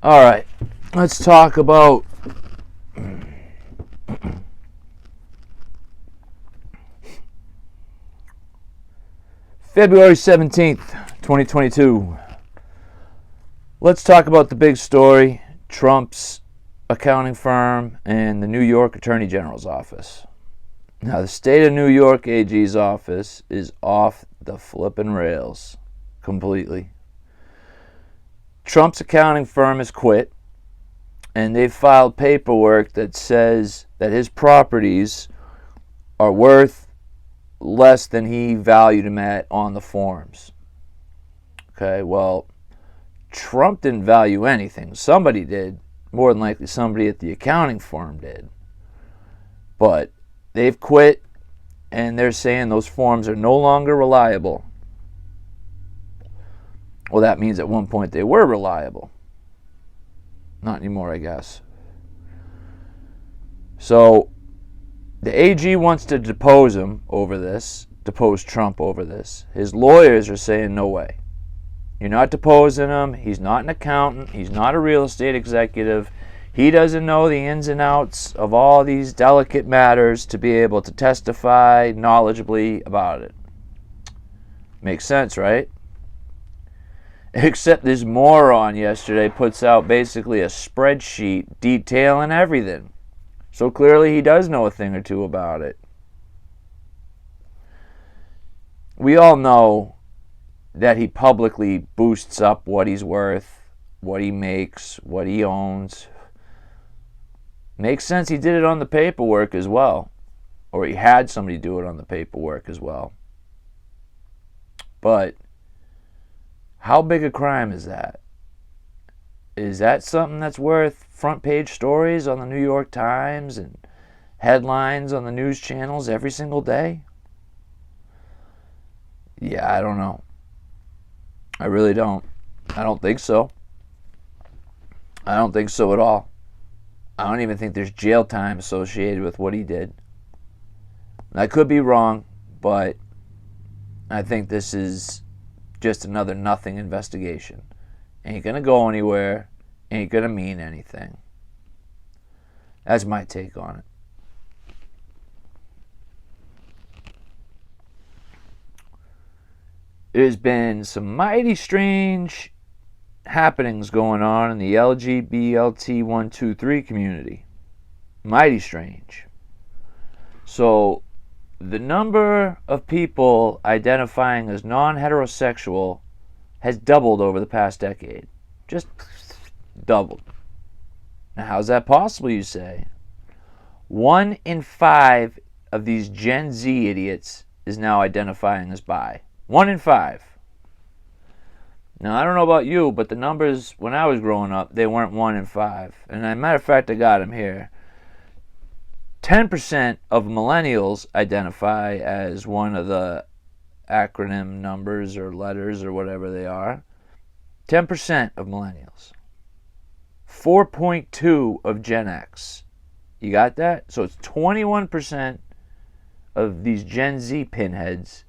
All right, let's talk about February 17th, 2022. Let's talk about the big story, Trump's accounting firm and the New York Attorney General's office. Now, the state of New York AG's office is off the flippin' rails completely. Trump's accounting firm has quit, and they've filed paperwork that says that his properties are worth less than he valued them at on the forms. Okay, well, Trump didn't value anything. Somebody did. More than likely somebody at the accounting firm did. But they've quit, and they're saying those forms are no longer reliable. Well, that means at one point they were reliable. Not anymore, I guess. So the AG wants to depose him over this, depose Trump over this. His lawyers are saying no way. You're not deposing him. He's not an accountant. He's not a real estate executive. He doesn't know the ins and outs of all these delicate matters to be able to testify knowledgeably about it. Makes sense, right? Except this moron yesterday puts out basically a spreadsheet detailing everything. So clearly he does know a thing or two about it. We all know that he publicly boosts up what he's worth, what he makes, what he owns. Makes sense he did it on the paperwork as well. Or he had somebody do it on the paperwork as well. But how big a crime is that? Is that something that's worth front page stories on the New York Times and headlines on the news channels every single day? Yeah, I don't know. I really don't. I don't think so. I don't think so at all. I don't even think there's jail time associated with what he did. I could be wrong, but I think this is just another nothing investigation. Ain't gonna go anywhere, ain't gonna mean anything. That's my take on it. There's been some mighty strange happenings going on in the lgbt 123 community. Mighty strange. So the number of people identifying as non-heterosexual has doubled over the past decade. Just doubled. Now, how's that possible, you say? 1 in 5 of these Gen Z idiots is now identifying as bi. 1 in 5. Now, I don't know about you, but the numbers when I was growing up, they weren't 1 in 5. And as a matter of fact, I got them here. 10% of millennials identify as one of the acronym numbers or letters or whatever they are. 10% of millennials. 4.2 of Gen X. You got that? So it's 21% of these Gen Z pinheads,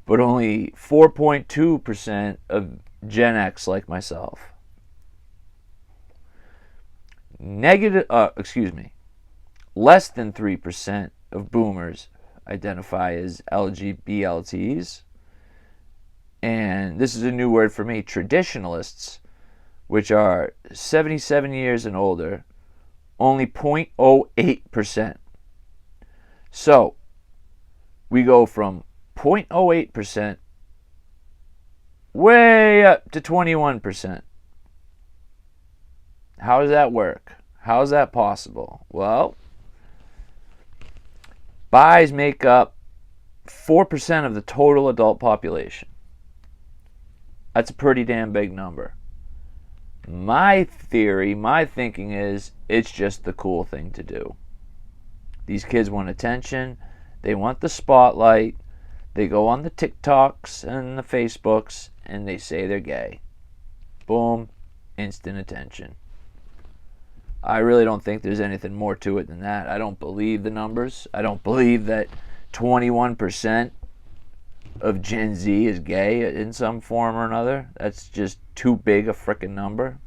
but only 4.2% of Gen X like myself. Less than 3% of boomers identify as LGBTs. And this is a new word for me, traditionalists, which are 77 years and older, only 0.08%. So, we go from 0.08% way up to 21%. How does that work? How is that possible? Well, bis make up 4% of the total adult population. That's a pretty damn big number. My theory, my thinking is it's just the cool thing to do. These kids want attention. They want the spotlight. They go on the TikToks and the Facebooks and they say they're gay. Boom, instant attention. I really don't think there's anything more to it than that. I don't believe the numbers. I don't believe that 21% of Gen Z is gay in some form or another. That's just too big a frickin' number.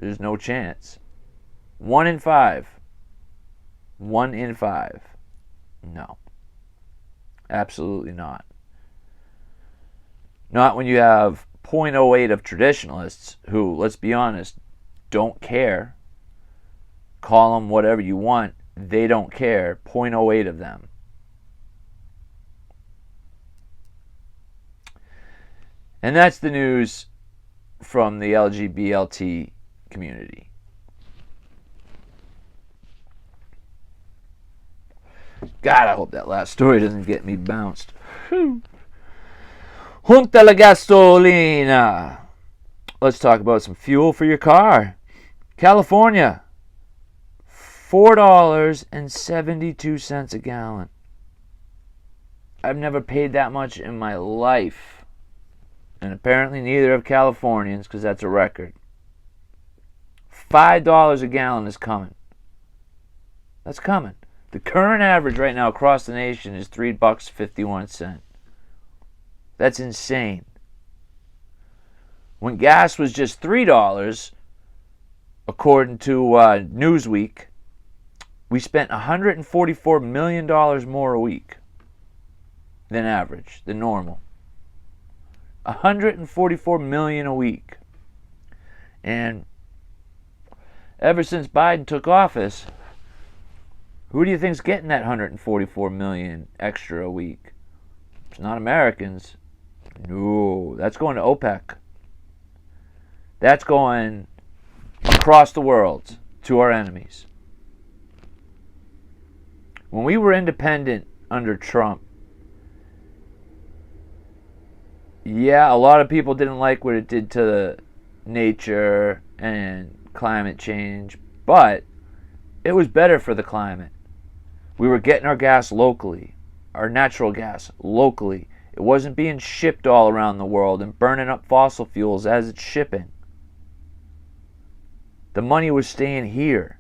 There's no chance. 1 in 5. 1 in 5. No. Absolutely not. Not when you have 0.08 of traditionalists who, let's be honest, don't care. Call them whatever you want. They don't care. 0.08 of them. And that's the news from the LGBT community. God, I hope that last story doesn't get me bounced. Junta la gasolina. Let's talk about some fuel for your car. California, $4.72 a gallon. I've never paid that much in my life. And apparently neither have Californians, because that's a record. $5 a gallon is coming. That's coming. The current average right now across the nation is $3.51. That's insane. When gas was just $3, according to Newsweek, we spent $144 million more a week than average, than normal. $144 million a week. And ever since Biden took office, who do you think's getting that $144 million extra a week? It's not Americans. No, that's going to OPEC. That's going across the world to our enemies. When we were independent under Trump, yeah, a lot of people didn't like what it did to nature and climate change, but it was better for the climate. We were getting our gas locally, our natural gas locally. It wasn't being shipped all around the world and burning up fossil fuels as it's shipping. The money was staying here.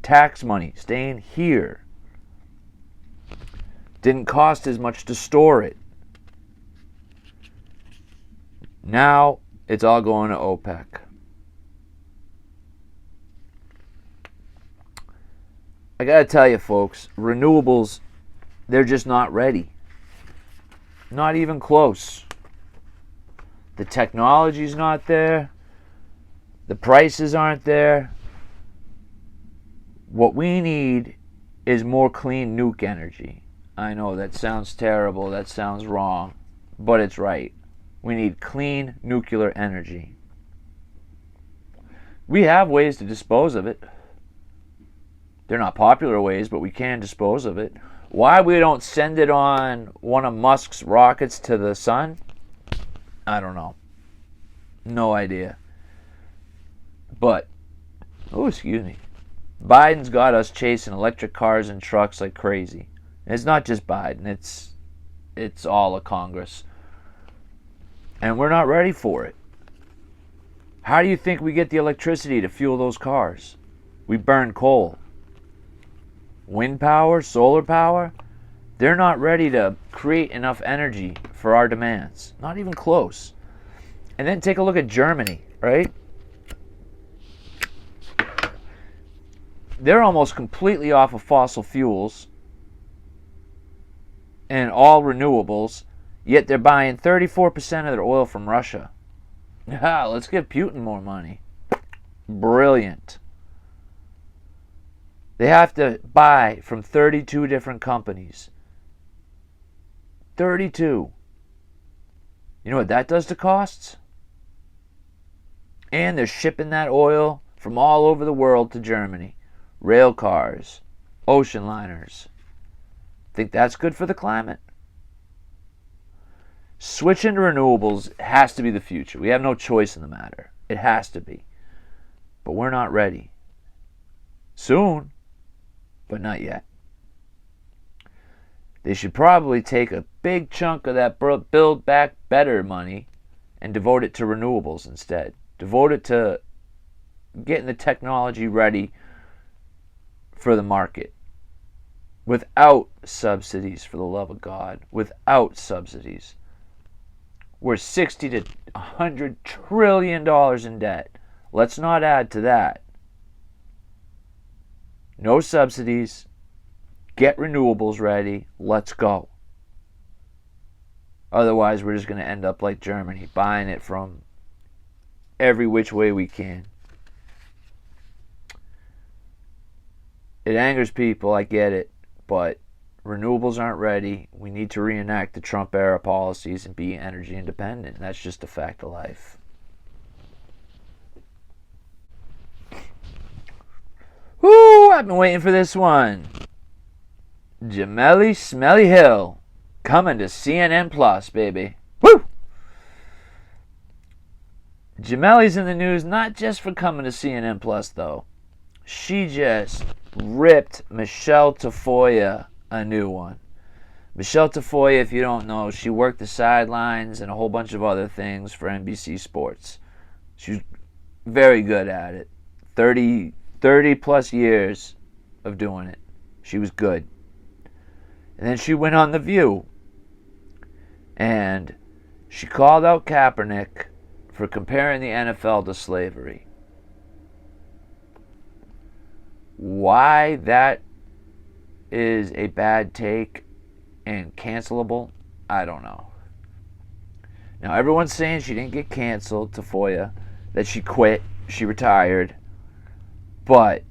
Tax money staying here. Didn't cost as much to store it. Now it's all going to OPEC. I gotta tell you, folks, renewables, they're just not ready. Not even close. The technology's not there. The prices aren't there. What we need is more clean nuke energy. I know that sounds terrible, that sounds wrong, but it's right. We need clean nuclear energy. We have ways to dispose of it. They're not popular ways, but we can dispose of it. Why we don't send it on one of Musk's rockets to the sun? I don't know. No idea. But, excuse me. Biden's got us chasing electric cars and trucks like crazy. And it's not just Biden. It's all of Congress. And we're not ready for it. How do you think we get the electricity to fuel those cars? We burn coal. Wind power, solar power, they're not ready to create enough energy for our demands. Not even close. And then take a look at Germany, right? They're almost completely off of fossil fuels and all renewables, yet they're buying 34% of their oil from Russia. Let's give Putin more money. Brilliant. They have to buy from 32 different companies. 32. You know what that does to costs? And they're shipping that oil from all over the world to Germany. Rail cars, ocean liners. Think that's good for the climate? Switching to renewables has to be the future. We have no choice in the matter. It has to be. But we're not ready. Soon, but not yet. They should probably take a big chunk of that Build Back Better money and devote it to renewables instead. Devote it to getting the technology ready for the market. Without subsidies, for the love of God. Without subsidies. We're $60 to $100 trillion in debt. Let's not add to that. No subsidies. Get renewables ready. Let's go. Otherwise, we're just going to end up like Germany, buying it from every which way we can. It angers people, I get it, but renewables aren't ready. We need to reenact the Trump era policies and be energy independent. That's just a fact of life. Woo! I've been waiting for this one. Jemelehill coming to CNN Plus, baby. Woo! Jemele's in the news not just for coming to CNN Plus, though. She just ripped Michelle Tafoya a new one. Michelle Tafoya, if you don't know, she worked the sidelines and a whole bunch of other things for NBC Sports. She's very good at it. 30 plus years of doing it. She was good. And then she went on The View. And she called out Kaepernick for comparing the NFL to slavery. Why that is a bad take and cancelable, I don't know. Now, everyone's saying she didn't get canceled, Tafoya, that she quit, she retired. But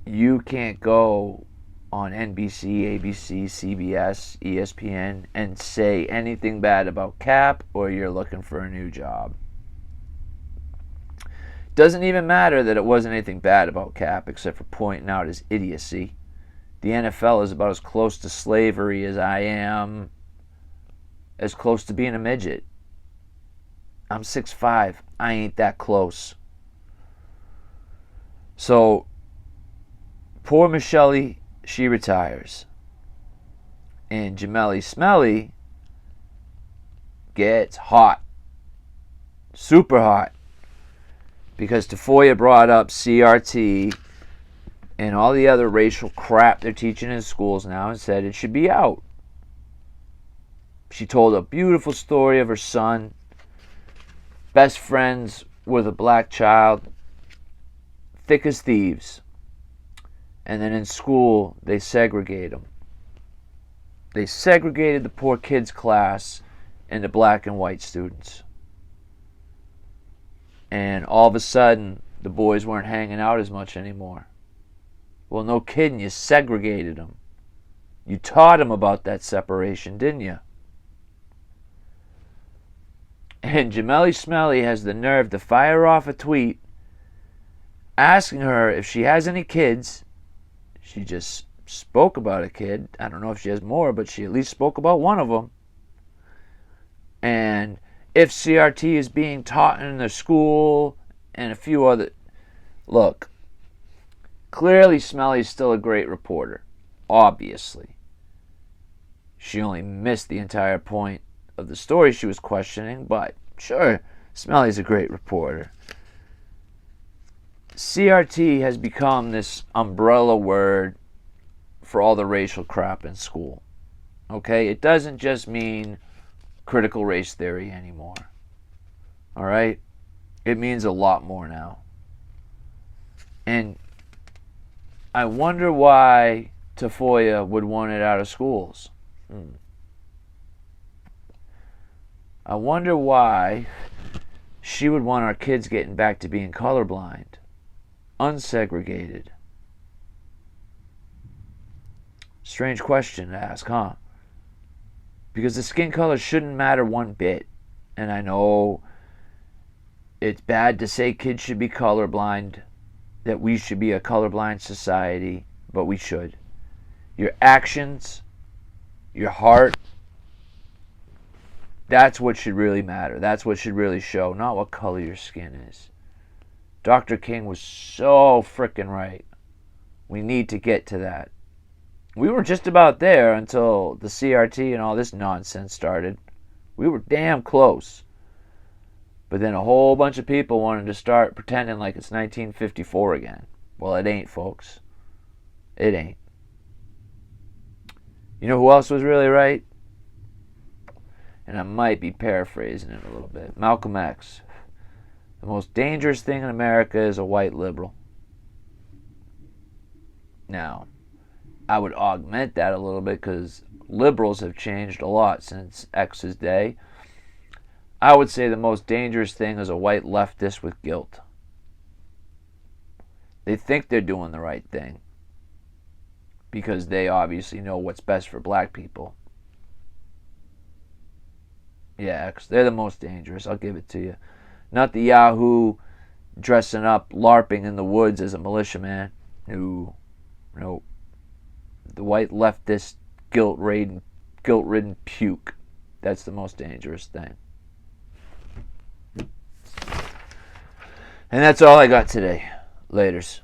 you can't go on NBC, ABC, CBS, ESPN and say anything bad about Cap or you're looking for a new job. Doesn't even matter that it wasn't anything bad about Cap except for pointing out his idiocy. The NFL is about as close to slavery as I am as close to being a midget. I'm 6'5". I ain't that close. So, poor Michelle, she retires. And Jemele Smelly gets hot. Super hot. Because Tafoya brought up CRT and all the other racial crap they're teaching in schools now and said it should be out. She told a beautiful story of her son, best friends with a black child, thick as thieves. And then in school, they segregate them. They segregated the poor kids' class into black and white students. And all of a sudden, the boys weren't hanging out as much anymore. Well, no kidding, you segregated them. You taught them about that separation, didn't you? And Jemele Smelly has the nerve to fire off a tweet asking her if she has any kids. She just spoke about a kid. I don't know if she has more, but she at least spoke about one of them. And if CRT is being taught in the school and a few other... Look, clearly Smelly's still a great reporter. Obviously. She only missed the entire point of the story she was questioning, but sure, Smelly's a great reporter. CRT has become this umbrella word for all the racial crap in school. Okay? It doesn't just mean critical race theory anymore. Alright? It means a lot more now. And I wonder why Tafoya would want it out of schools. I wonder why she would want our kids getting back to being colorblind, unsegregated. Strange question to ask, huh? Because the skin color shouldn't matter one bit. And I know it's bad to say kids should be colorblind, that we should be a colorblind society, but we should. Your actions, your heart, that's what should really matter. That's what should really show, not what color your skin is. Dr. King was so frickin' right. We need to get to that. We were just about there until the CRT and all this nonsense started. We were damn close. But then a whole bunch of people wanted to start pretending like it's 1954 again. Well, it ain't, folks. It ain't. You know who else was really right? And I might be paraphrasing it a little bit. Malcolm X. The most dangerous thing in America is a white liberal. Now, I would augment that a little bit because liberals have changed a lot since X's day. I would say the most dangerous thing is a white leftist with guilt. They think they're doing the right thing because they obviously know what's best for black people. Yeah, they're the most dangerous, I'll give it to you. Not the Yahoo dressing up, LARPing in the woods as a militiaman. No. Nope. The white leftist guilt-ridden puke. That's the most dangerous thing. And that's all I got today. Laters.